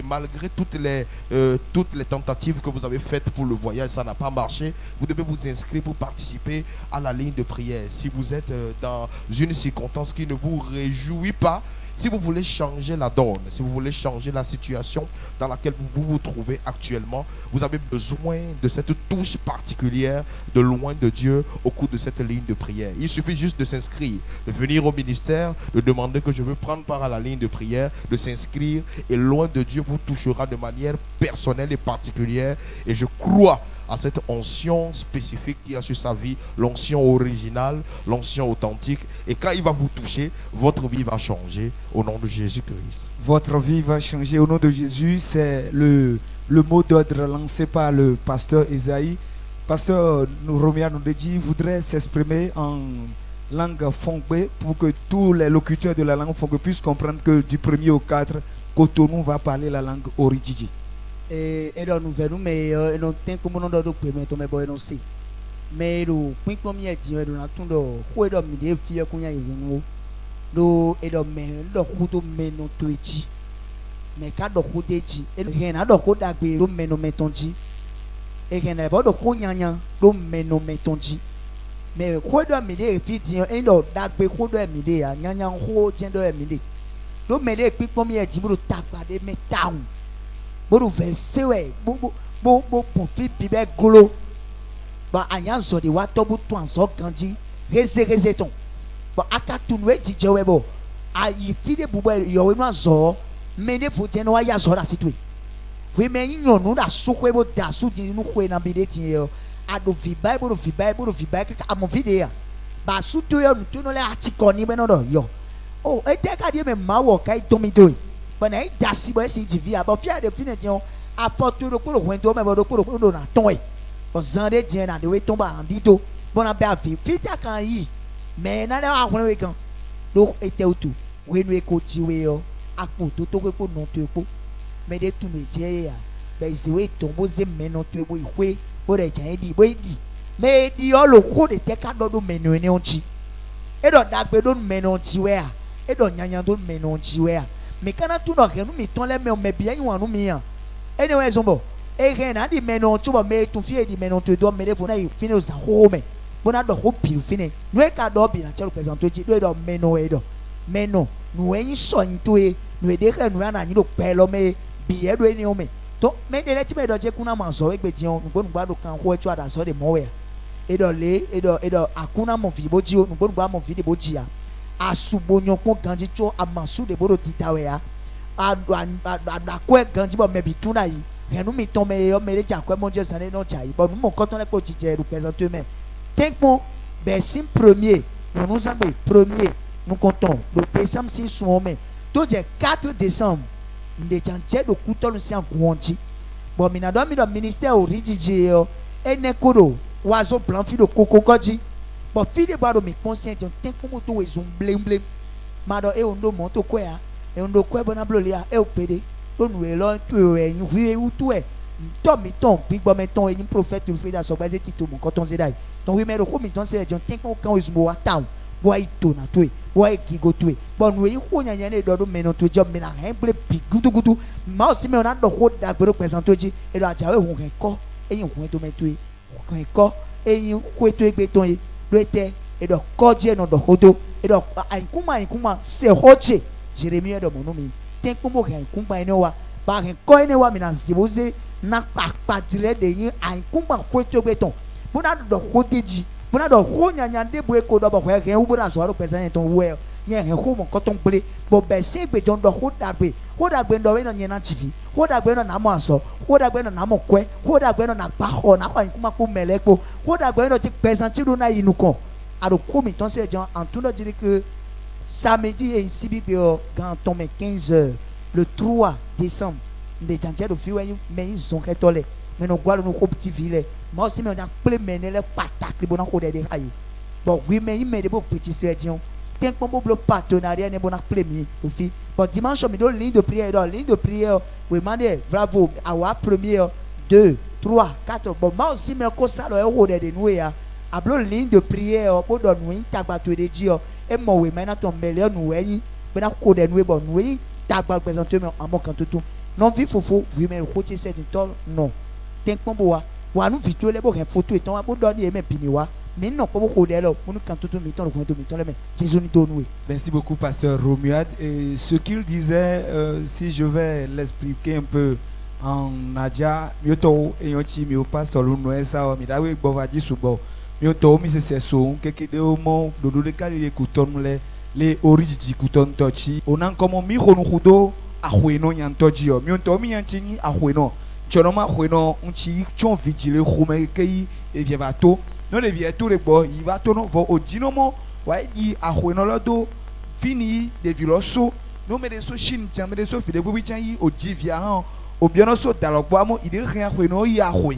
malgré toutes les tentatives que vous avez faites pour le voyage, ça n'a pas marché, vous devez vous inscrire pour participer à la ligne de prière. Si vous êtes dans une circonstance qui ne vous réjouit pas, si vous voulez changer la donne, si vous voulez changer la situation dans laquelle vous vous trouvez actuellement, vous avez besoin de cette touche particulière de loin de Dieu au cours de cette ligne de prière. Il suffit juste de s'inscrire, de venir au ministère, de demander que je veux prendre part à la ligne de prière, de s'inscrire et loin de Dieu vous touchera de manière personnelle et particulière. Et je crois à cette onction spécifique qui a sur sa vie, l'onction originale, l'onction authentique. Et quand il va vous toucher, votre vie va changer au nom de Jésus-Christ. Votre vie va changer au nom de Jésus. C'est le mot d'ordre lancé par le pasteur Isaïe. Pasteur Romia Nodedji voudrait s'exprimer en langue fongbe pour que tous les locuteurs de la langue fongbe puissent comprendre que du 1er au 4, Cotonou va parler la langue Oridjidji. Et dans nous verrons mais non tem como não do primeiro tomé boy não sei mais do point comme il dit do na tundo ko do mi de fia kunya iwu do e do me do kudo me no tuechi me ka do kudeji e hen do ko dagbe do me no metonji e hen e do ko nyanya do me no metonji mais ko do mi de fi ti e do dagbe ko do mi de ya nyanya ho jen do mi de do me de pi comme il dit do tagbade me taun bodo verse we bo fi bibe golo ba anya zo de wa to bu to anso kanji reze ton ba aka tunu e jije we bo ayi fi de bubo yo we no azo me de fo je no ya zo da situe we me yin no da so kwe bo da so di no kwe na bi de tin yo ado vi bible ka amo video ba su to yo no to no le atikoni be no do yo oh e te ka de me ma wo kai to mi do bana i dasi bo esi divi abo fia de pine dion apporte le ko wendo me bo ko na ton e o zande dien na de we ton ba andito bona be afi fita kan yi me na da ahun we kan do ete otu we nu e ko ji we yo apo to ko no to epo me de tu me je ya be zi we ton bo ze me no to ebo ihwe bo de jan di bo di me di o lo ko de te ka do me no ni onchi e do dagbe do me no onchi we a e do nyanya do me no onchi we a mais quand tu n'as rien, nous mettons les mains, mais bien, nous nous mettons. Et nous sommes bon. Et rien, on dit, mais non, tu vas mettre ton fils, dit, mais non, tu dois mettre, vous n'avez fini aux zéro, mais vous n'avez pas de fini. Nous sommes cadeaux, bien, tu as le présent, tu dis, nous sommes mais non, mais non, nous sommes soignés, nous sommes déjà, nous sommes allés au père, mais bien, nous sommes donc, mais de l'être, mais de qu'on a mangé avec des gens, nous pouvons voir le camp où tu as dans ce de mauvais. Et dans les, et dans, à qu'on a mon fils, nous pouvons voir mon fils de Bodia. A subonyo ko ganji cho amansu de bodo titawe a ko ganji bo mebi tuna yi renu mi ton me yo me le jakwe mon Dieu sané non chai bon mon quand on est ko tije représenter mais tenko verset premier nous avons premier nous comptons le décembre 6 sommet donc 4 décembre nde janje do kuto no si anguonji bo mina do mi do ministère origiji yo ene kodo wazo blanc fi do koko koji bo fi de ba do mi conscient ten ko moto we zum blem ma do e ondo moto ko ya e ondo ko bona blolia e o pede do nu e lo tu e yin wi e utu e to mi ton bi gbo me ton e yin prophète le frida so baze tito mon quand on zedai donc oui mais le ko mi ton se ten ko kan ozumo wa town boy to na to e boy gigo to e bon we ko nyanya ne do me no to job me na hen ple bi gudu ma o si me na do ko da gbero present oji e do ajawe hun hen ko e yin hun to me to e hun ko e yin ko to e gbe ton e do ete e do ko je no do hodo e do ainkuma se hoche Jérémie do mo no mi ten ko mo ainkuma ene wa ba hen ko ene wa mi na ziboze na pa dire de yin ainkuma ko to gbe ton bo na do hodeji bona do ho nyanya de bo ko do bo hwe gen wo da so ro pesa yen ton we yen hen ho mo ko ton ple bo be se gbe jon do ho dagbe ndo we no nyen na tv ho dagbe no na mo aso ho dagbe no na mo kwe ho dagbe no na pa ho na kwa kuma ko mele po ho dagbe no ti pesa ti do na yinu kon aro ko mi ton se jon en tout le dire que samedi et ici bibio quand on met 15h le 3 décembre de janje do fi we mais ils ont retolé mais no gwa no ko petit ville moi aussi mais on a plein mener les patates bon ko de ayi bon oui mais il met des beaux petits sédions tant qu'on beau partenariat ne bon premier aussi bon dimanche on donne ligne de prière oui mandé bravo awa première 2 3 4 bon moi aussi mais ko ça le ho de nous ya ablo ligne de prière pour donner oui tagbato de dio et moi oui maintenant ton meilleur nous yi ben ko de nous bon oui tagba présenter en mon quand tout non vi fofo oui mais côté c'est du temps non tant qu'on boa wa nu video le bo gen photo eton wa bo do ni e me bini wa mi no ko ko de lo munu kan tutu mi ton ko to mi ton le me Jésus ni do nous. Merci beaucoup pasteur Romuald et ce qu'il disait si je vais l'expliquer un peu en Nadia mioto e yon ti mi o pasteur lu no esa o mi dawe gbo va di subo mioto mi se so keke de o mo do de kali ku ton le origiti ku ton tochi onan komo mi khonu khudo a khweno nyan toji o mioto mi yan tingi a khweno chonoma khweno unchi chon vigile khome kei e vie va to no le vie to le bo i va to no vo odinomo wa di a khweno lodo fini de viloso no me de so shin jam de so fi de bubi chan yi oji via han obiono so dalogbo amo ide rien khweno yi a khwe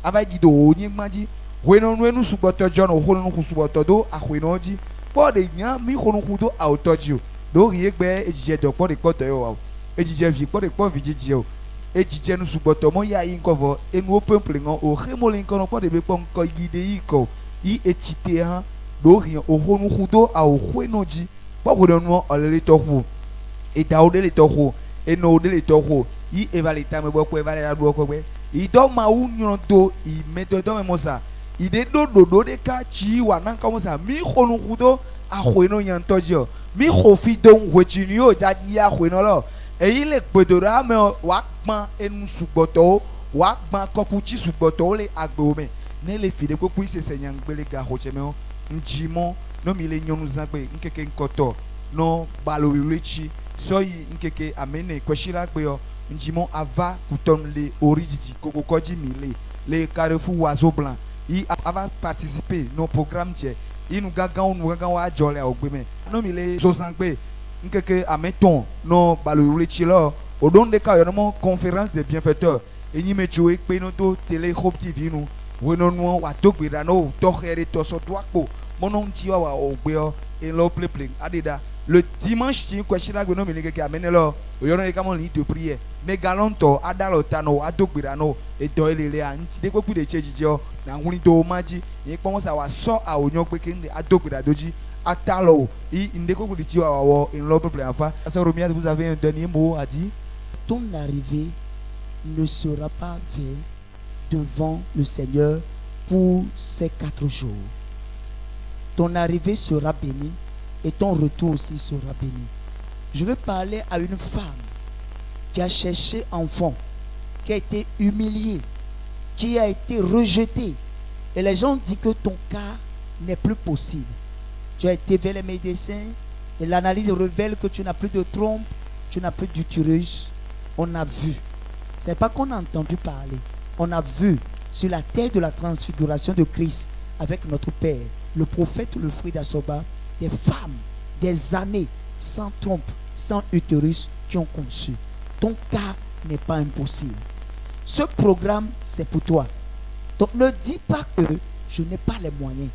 ava di do onyi maji khweno nu suboto jono khweno nu suboto do a khweno ji bo de nya mi khonu khudo a otoji o do rie gbe ejije do po de poto yo ejije vi po de po vijiji o ejije nu suboto mo ya yin kovo enu open plengo o khemolin kono po de be pon ko gide yi ko yi etite han do rie o khonu khudo a o khweno ji po khweno nu o le to khu e da o de le to khu e no de le to khu yi evalita me bo ko evalita do ko gbe i do ma u nyon do i metodo me mosa i de do de ka chi wa nan ka mosa mi khonu khudo a khweno yan tojo mi khofi don wetini o ja ya khweno lo eyi le gbedora me wa gban enu sugboto wa gban kokuchi sugboto le agbe me ne le fide koku ise senyan gbele ga hoche me njimo no mi le nyonu zagbe nkeke nkoto no balo wilechi so yi nkeke amene kweshira gbe yo njimo ava kuton le origiji kokokoji mi le Carrefour Oiseau Blanc i ava participer no programme che inu gagan wa jole ogbe me no mi le so zagbe nkeke ameton no balou chilo odonde ka yono conférence des bienfaiteurs enyi mecho ekpe no to télé Hope TV nu wono nu wa dogbira no to khere to so doapo mono nti wa ogbe o en lo play adida le dimanche ti kweshira gbe no mi nkeke amenelo oyono e kamon li de prière me galonto adalota no adogbira no e do elele a nti de popu de chejije o na nwuni do maji e pon sa wa so a onyo gbe kende adogbira doji atalo i ndeko ko di wa wo in love play enfin ça Romuald vous avez un dernier mot à dire. Ton arrivée ne sera pas vaine devant le Seigneur pour ces 4 jours. Ton arrivée sera bénie et ton retour aussi sera béni. Je veux parler à une femme qui a cherché enfant, qui a été humiliée, qui a été rejetée. Et les gens disent que ton cas n'est plus possible. Tu as été vers les médecins et l'analyse révèle que tu n'as plus de trompe, tu n'as plus d'utérus. On a vu. Ce n'est pas qu'on a entendu parler. On a vu sur la terre de la transfiguration de Christ avec notre Père, le prophète, le fruit d'Asoba, des femmes, des années sans trompe, sans utérus qui ont conçu. ton cas n'est pas impossible. Ce programme, c'est pour toi. Donc ne dis pas que je n'ai pas les moyens.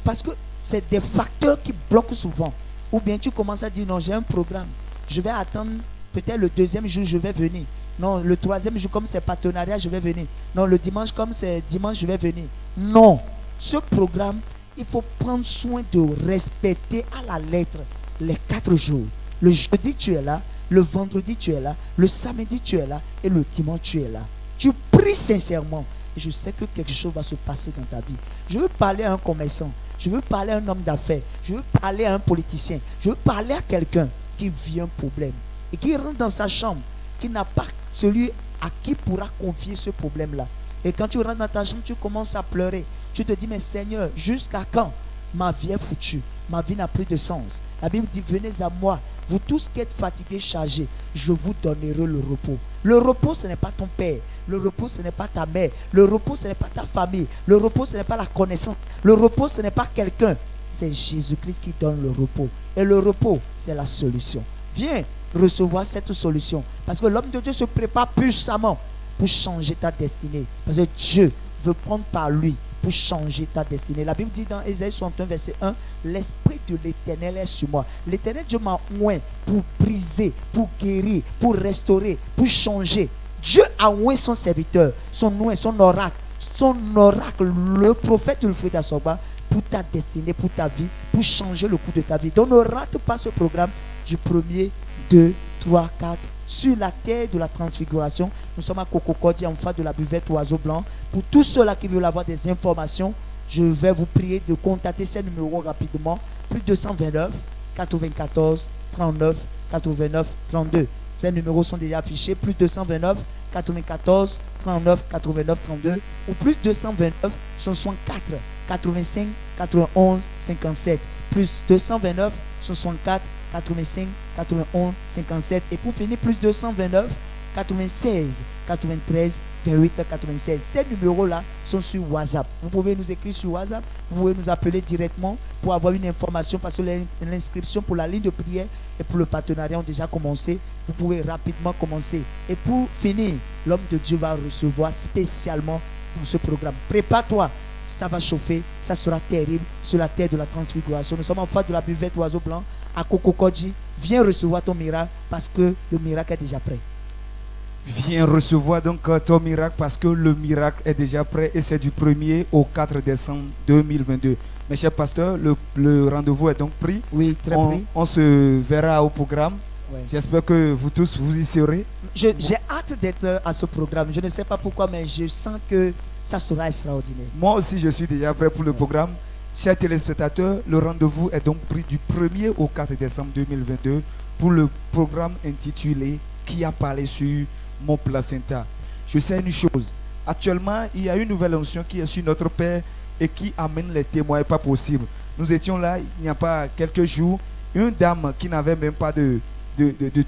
Parce que c'est des facteurs qui bloquent souvent. Ou bien tu commences à dire non, j'ai un programme. Je vais attendre peut-être le deuxième jour, je vais venir. Non, le troisième jour, comme c'est partenariat, je vais venir. Non, le dimanche, comme c'est dimanche, je vais venir. Non, ce programme, il faut prendre soin de respecter à la lettre les 4 jours. Le jeudi, tu es là. Le vendredi, tu es là. Le samedi, tu es là. Et le dimanche, tu es là. Tu pries sincèrement. Et je sais que quelque chose va se passer dans ta vie. Je veux parler à un commerçant. Je veux parler à un homme d'affaires. Je veux parler à un politicien. Je veux parler à quelqu'un qui vit un problème. Et qui rentre dans sa chambre. Qui n'a pas celui à qui pourra confier ce problème-là. Et quand tu rentres dans ta chambre, tu commences à pleurer. Tu te dis, mais Seigneur, jusqu'à quand ma vie est foutue? Ma vie n'a plus de sens. La Bible dit, venez à moi, vous tous qui êtes fatigués, chargés, je vous donnerai le repos. Le repos, ce n'est pas ton père. Le repos, ce n'est pas ta mère. Le repos, ce n'est pas ta famille. Le repos, ce n'est pas la connaissance. Le repos, ce n'est pas quelqu'un. C'est Jésus-Christ qui donne le repos. Et le repos, c'est la solution. Viens recevoir cette solution. Parce que l'homme de Dieu se prépare puissamment pour changer ta destinée. Parce que Dieu veut prendre par lui pour changer ta destinée. La Bible dit dans Ésaïe 61, verset 1, l'Esprit de l'Éternel est sur moi. L'Éternel Dieu m'a oint pour briser, pour guérir, pour restaurer, pour changer. Dieu a oint son serviteur, son oint, son oracle, le prophète Wilfried Assoba, pour ta destinée, pour ta vie, pour changer le cours de ta vie. Donc ne rate pas ce programme du 1er, 2, 3, 4 sur la terre de la transfiguration. Nous sommes à Cococodi, en face de la buvette Oiseau Blanc. Pour tous ceux-là qui veulent avoir des informations, je vais vous prier de contacter ces numéros rapidement. Plus 229 94 39 89 32. Ces numéros sont déjà affichés. Plus 229 94 39 89 32 ou plus 229 64 85 91 57. Plus 229 64 85 91 57. Et pour finir, plus 229 96 93 28 96. Ces numéros-là sont sur WhatsApp. Vous pouvez nous écrire sur WhatsApp. Vous pouvez nous appeler directement pour avoir une information parce que l'inscription pour la ligne de prière et pour le partenariat ont déjà commencé. Vous pouvez rapidement commencer. Et pour finir, l'homme de Dieu va recevoir spécialement pour ce programme. Prépare-toi. Ça va chauffer. Ça sera terrible sur la terre de la transfiguration. Nous sommes en face de la buvette Oiseau Blanc à Cococodi. Viens recevoir ton miracle parce que le miracle est déjà prêt. Viens recevoir donc ton miracle parce que le miracle est déjà prêt et c'est du 1er au 4 décembre 2022. Mes chers pasteurs, le rendez-vous est donc pris. Oui, très pris. On se verra au programme. Ouais. J'espère que vous tous, vous y serez. J'ai hâte d'être à ce programme. Je ne sais pas pourquoi, mais je sens que ça sera extraordinaire. Moi aussi, je suis déjà prêt pour le programme. Chers téléspectateurs, le rendez-vous est donc pris du 1er au 4 décembre 2022 pour le programme intitulé « Qui a parlé sur mon placenta ». Je sais une chose. Actuellement, il y a une nouvelle onction qui est sur notre Père et qui amène les témoins pas possible. Nous étions là, il n'y a pas quelques jours, une dame qui n'avait même pas de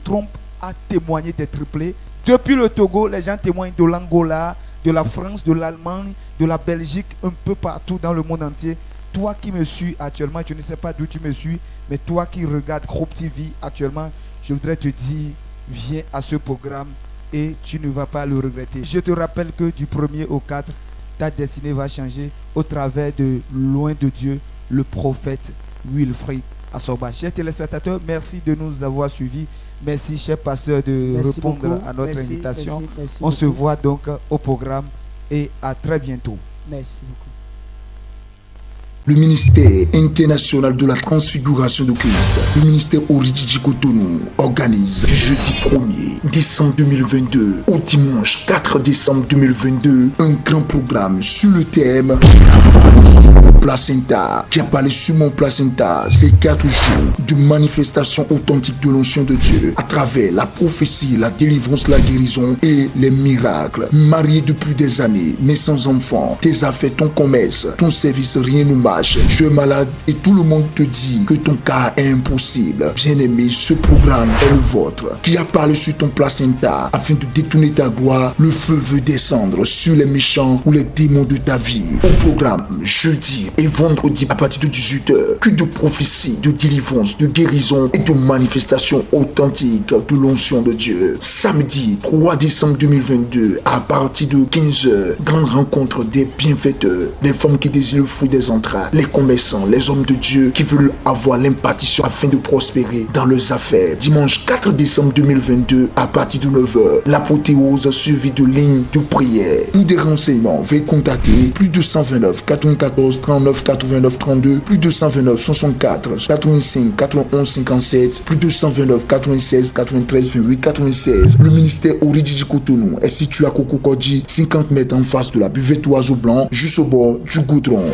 trompe a témoigné des triplés. Depuis le Togo, les gens témoignent de l'Angola, de la France, de l'Allemagne, de la Belgique, un peu partout dans le monde entier. Toi qui me suis actuellement, je ne sais pas d'où tu me suis, mais toi qui regardes Groupe TV actuellement, je voudrais te dire, viens à ce programme et tu ne vas pas le regretter. Je te rappelle que du 1er au 4, ta destinée va changer au travers de Loin de Dieu, le prophète Wilfried Assoba. Chers téléspectateurs, merci de nous avoir suivis. Merci, cher pasteur, de répondre beaucoup à notre invitation. Merci On se voit donc au programme et à très bientôt. Merci beaucoup. Le ministère international de la transfiguration de Christ, le ministère Oridjidji Cotonou, organise du jeudi 1er décembre 2022 au dimanche 4 décembre 2022 un grand programme sur le thème placenta. Qui a parlé sur mon placenta. C'est 4 jours de manifestation authentique de l'onction de Dieu à travers la prophétie, la délivrance, la guérison et les miracles. Marié depuis des années, mais sans enfant, tes affaires, ton commerce, ton service, rien ne marche. sache, tu es malade et tout le monde te dit que ton cas est impossible. Bien-aimé, ce programme est le vôtre. Qui a parlé sur ton placenta afin de détourner ta gloire, le feu veut descendre sur les méchants ou les démons de ta vie. Au programme, jeudi et vendredi à partir de 18h, que de prophéties, de délivrance, de guérison et de manifestations authentiques de l'onction de Dieu. Samedi 3 décembre 2022 à partir de 15h, grande rencontre des bienfaiteurs, les femmes qui désirent le fruit des entrailles, les commerçants, les hommes de Dieu qui veulent avoir l'impartition afin de prospérer dans leurs affaires. Dimanche 4 décembre 2022 à partir de 9h, l'apothéose suivie de lignes de prière. Pour des renseignements, veuillez contacter plus 229 94 39 89 32, plus 229 64 85 91 57, plus 229 96 93 28 96. Le ministère Oridji Cotonou est situé à Kokokodji, 50 mètres en face de la buvette Oiseau Blanc, juste au bord du goudron.